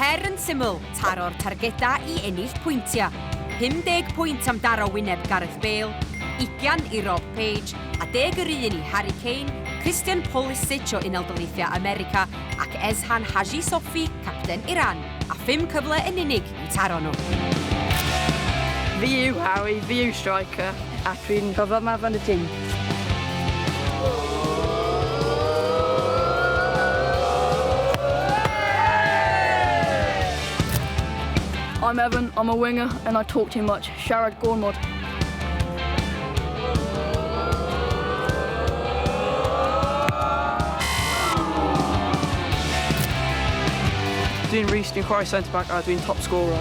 her yn syml, taro'r targeda I ennill pwyntiau. 50 pwynt am daro wyneb Gareth Bale, 20 I Rob Page, a 10 yr un I Harry Kane, Christian Pulisic o Unol America ac Ezhan Haji Sofi, capten Iran, a 5 cyfle yn unig I taro nhw. Fi yw Harry, fi yw striker, a dwi'n gofod ma fan y tîm. I'm Evan, I'm a winger and I talk too much. Siarad gormod. Dwi'n Rhys, dwi'n chwarae centre-back a dwi'n top scorer.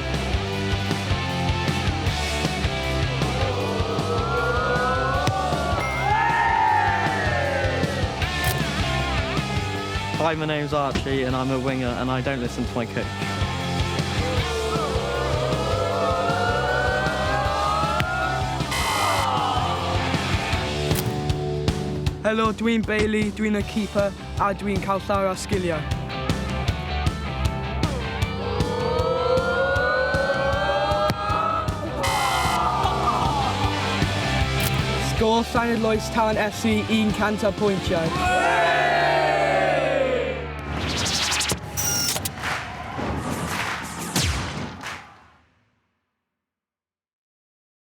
Hi, my name's Archie and I'm a winger and I don't listen to my coach. Helo, dwi'n Bailey, dwi'n y keeper a dwi'n cael llawer o sgiliau. Sgôr Llanidloes Talent FC 100 pwyntiau.